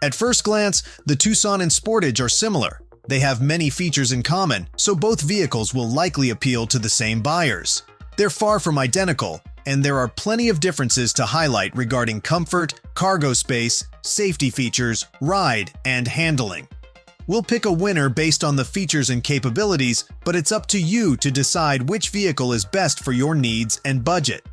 At first glance, the Tucson and Sportage are similar. They have many features in common, so both vehicles will likely appeal to the same buyers. They're far from identical, and there are plenty of differences to highlight regarding comfort, cargo space, safety features, ride, and handling. We'll pick a winner based on the features and capabilities, but it's up to you to decide which vehicle is best for your needs and budget.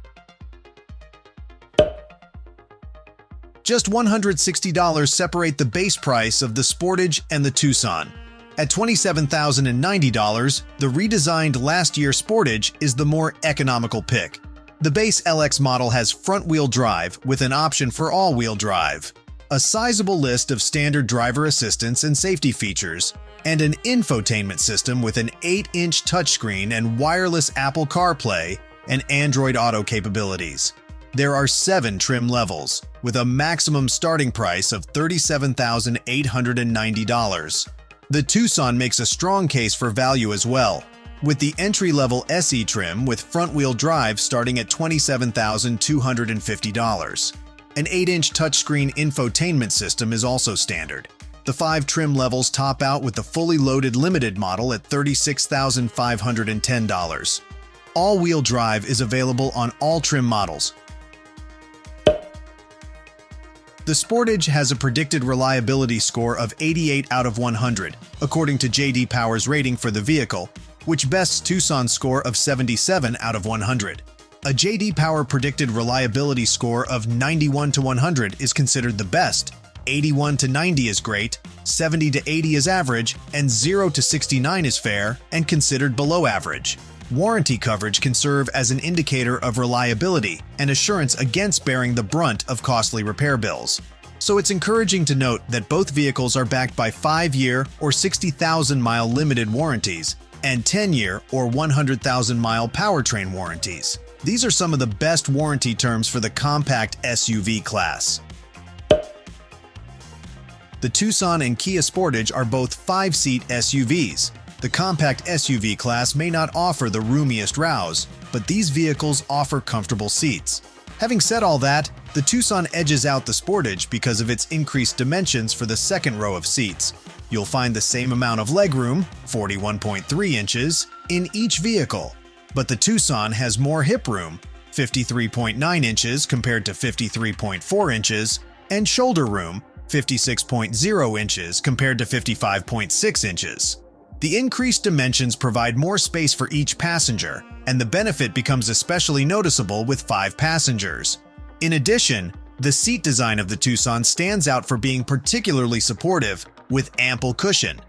Just $160 separate the base price of the Sportage and the Tucson. At $27,090, the redesigned last-year Sportage is the more economical pick. The base LX model has front-wheel drive with an option for all-wheel drive, a sizable list of standard driver assistance and safety features, and an infotainment system with an 8-inch touchscreen and wireless Apple CarPlay and Android Auto capabilities. There are 7 trim levels, with a maximum starting price of $37,890. The Tucson makes a strong case for value as well, with the entry-level SE trim with front-wheel drive starting at $27,250. An 8-inch touchscreen infotainment system is also standard. The 5 trim levels top out with the fully loaded limited model at $36,510. All-wheel drive is available on all trim models. The Sportage has a predicted reliability score of 88 out of 100, according to J.D. Power's rating for the vehicle, which bests Tucson's score of 77 out of 100. A J.D. Power predicted reliability score of 91 to 100 is considered the best, 81 to 90 is great, 70 to 80 is average, and 0 to 69 is fair and considered below average. Warranty coverage can serve as an indicator of reliability and assurance against bearing the brunt of costly repair bills. So it's encouraging to note that both vehicles are backed by 5-year or 60,000-mile limited warranties and 10-year or 100,000-mile powertrain warranties. These are some of the best warranty terms for the compact SUV class. The Tucson and Kia Sportage are both 5-seat SUVs. The compact SUV class may not offer the roomiest rows, but these vehicles offer comfortable seats. Having said all that, the Tucson edges out the Sportage because of its increased dimensions for the second row of seats. You'll find the same amount of legroom, 41.3 inches, in each vehicle, but the Tucson has more hip room, 53.9 inches compared to 53.4 inches, and shoulder room, 56.0 inches compared to 55.6 inches. The increased dimensions provide more space for each passenger, and the benefit becomes especially noticeable with 5 passengers. In addition, the seat design of the Tucson stands out for being particularly supportive, with ample cushion.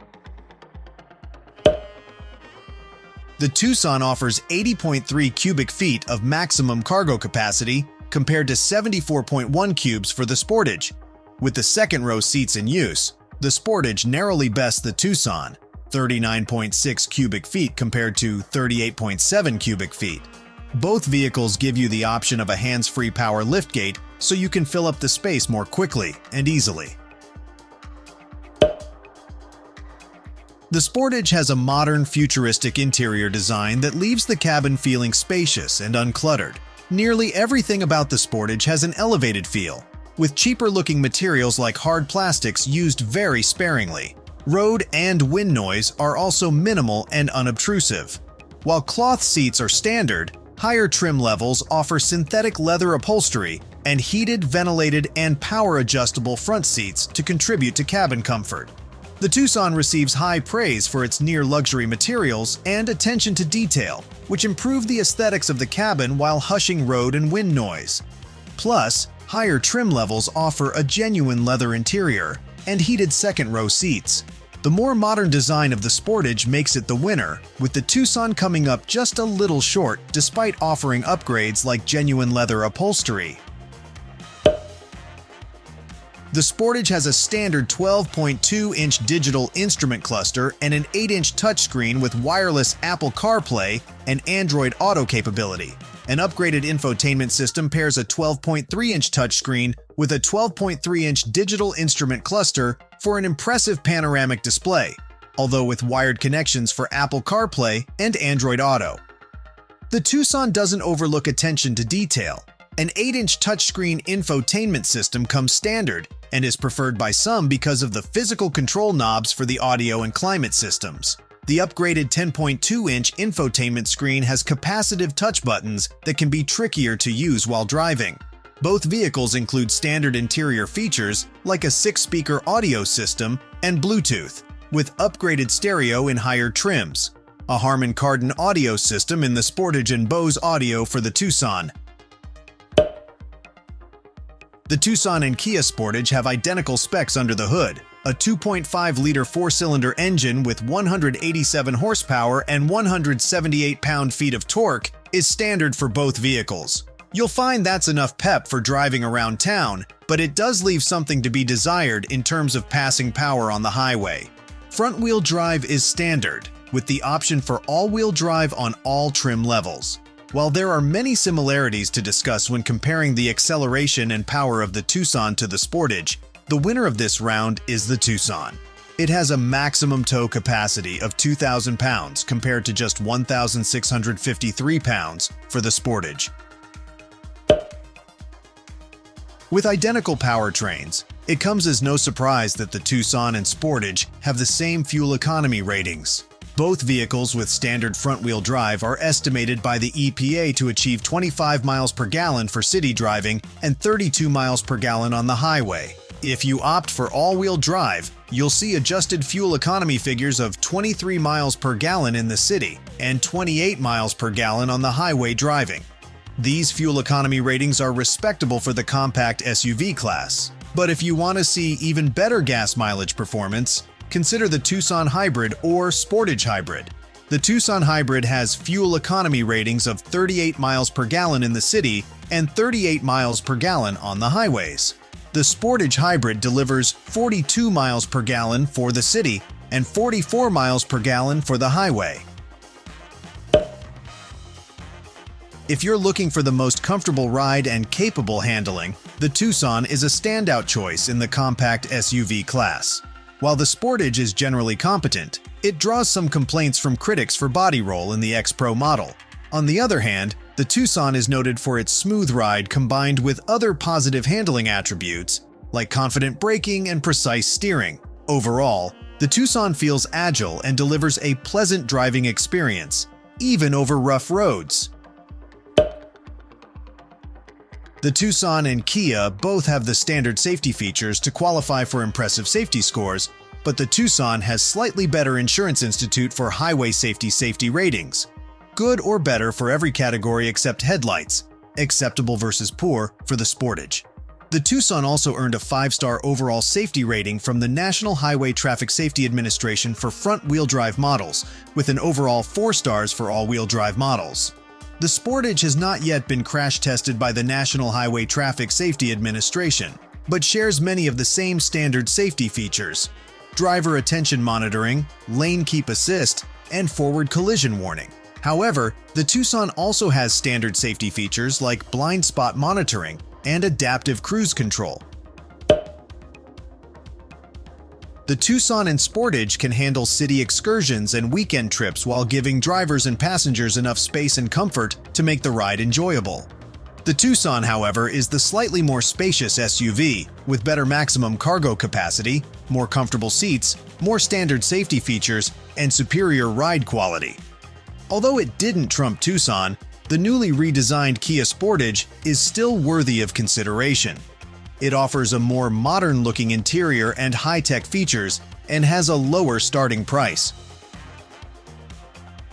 The Tucson offers 80.3 cubic feet of maximum cargo capacity compared to 74.1 cubes for the Sportage. With the second row seats in use, the Sportage narrowly bests the Tucson, 39.6 cubic feet compared to 38.7 cubic feet. Both vehicles give you the option of a hands-free power liftgate so you can fill up the space more quickly and easily. The Sportage has a modern, futuristic interior design that leaves the cabin feeling spacious and uncluttered. Nearly everything about the Sportage has an elevated feel, with cheaper-looking materials like hard plastics used very sparingly. Road and wind noise are also minimal and unobtrusive. While cloth seats are standard, higher trim levels offer synthetic leather upholstery and heated, ventilated, and power-adjustable front seats to contribute to cabin comfort. The Tucson receives high praise for its near-luxury materials and attention to detail, which improve the aesthetics of the cabin while hushing road and wind noise. Plus, higher trim levels offer a genuine leather interior and heated second-row seats. The more modern design of the Sportage makes it the winner, with the Tucson coming up just a little short despite offering upgrades like genuine leather upholstery. The Sportage has a standard 12.2-inch digital instrument cluster and an 8-inch touchscreen with wireless Apple CarPlay and Android Auto capability. An upgraded infotainment system pairs a 12.3-inch touchscreen with a 12.3-inch digital instrument cluster for an impressive panoramic display, although with wired connections for Apple CarPlay and Android Auto. The Tucson doesn't overlook attention to detail. An 8-inch touchscreen infotainment system comes standard, and is preferred by some because of the physical control knobs for the audio and climate systems. The upgraded 10.2-inch infotainment screen has capacitive touch buttons that can be trickier to use while driving. Both vehicles include standard interior features like a 6-speaker audio system and Bluetooth, with upgraded stereo in higher trims, a Harman Kardon audio system in the Sportage and Bose audio for the Tucson. The Tucson and Kia Sportage have identical specs under the hood. A 2.5-liter 4-cylinder engine with 187 horsepower and 178 pound-feet of torque is standard for both vehicles. You'll find that's enough pep for driving around town, but it does leave something to be desired in terms of passing power on the highway. Front-wheel drive is standard, with the option for all-wheel drive on all trim levels. While there are many similarities to discuss when comparing the acceleration and power of the Tucson to the Sportage, the winner of this round is the Tucson. It has a maximum tow capacity of 2,000 pounds compared to just 1,653 pounds for the Sportage. With identical powertrains, it comes as no surprise that the Tucson and Sportage have the same fuel economy ratings. Both vehicles with standard front-wheel drive are estimated by the EPA to achieve 25 miles per gallon for city driving and 32 miles per gallon on the highway. If you opt for all-wheel drive, you'll see adjusted fuel economy figures of 23 miles per gallon in the city and 28 miles per gallon on the highway driving. These fuel economy ratings are respectable for the compact SUV class. But if you want to see even better gas mileage performance, consider the Tucson Hybrid or Sportage Hybrid. The Tucson Hybrid has fuel economy ratings of 38 miles per gallon in the city and 38 miles per gallon on the highways. The Sportage Hybrid delivers 42 miles per gallon for the city and 44 miles per gallon for the highway. If you're looking for the most comfortable ride and capable handling, the Tucson is a standout choice in the compact SUV class. While the Sportage is generally competent, it draws some complaints from critics for body roll in the X-Pro model. On the other hand, the Tucson is noted for its smooth ride combined with other positive handling attributes like confident braking and precise steering. Overall, the Tucson feels agile and delivers a pleasant driving experience, even over rough roads. The Tucson and Kia both have the standard safety features to qualify for impressive safety scores, but the Tucson has slightly better Insurance Institute for highway safety ratings. Good or better for every category except headlights, acceptable versus poor for the Sportage. The Tucson also earned a 5-star overall safety rating from the National Highway Traffic Safety Administration for front-wheel drive models, with an overall 4 stars for all-wheel drive models. The Sportage has not yet been crash tested by the National Highway Traffic Safety Administration, but shares many of the same standard safety features: driver attention monitoring, lane keep assist, and forward collision warning. However, the Tucson also has standard safety features like blind spot monitoring and adaptive cruise control. The Tucson and Sportage can handle city excursions and weekend trips while giving drivers and passengers enough space and comfort to make the ride enjoyable. The Tucson, however, is the slightly more spacious SUV, with better maximum cargo capacity, more comfortable seats, more standard safety features, and superior ride quality. Although it didn't trump Tucson, the newly redesigned Kia Sportage is still worthy of consideration. It offers a more modern-looking interior and high-tech features and has a lower starting price.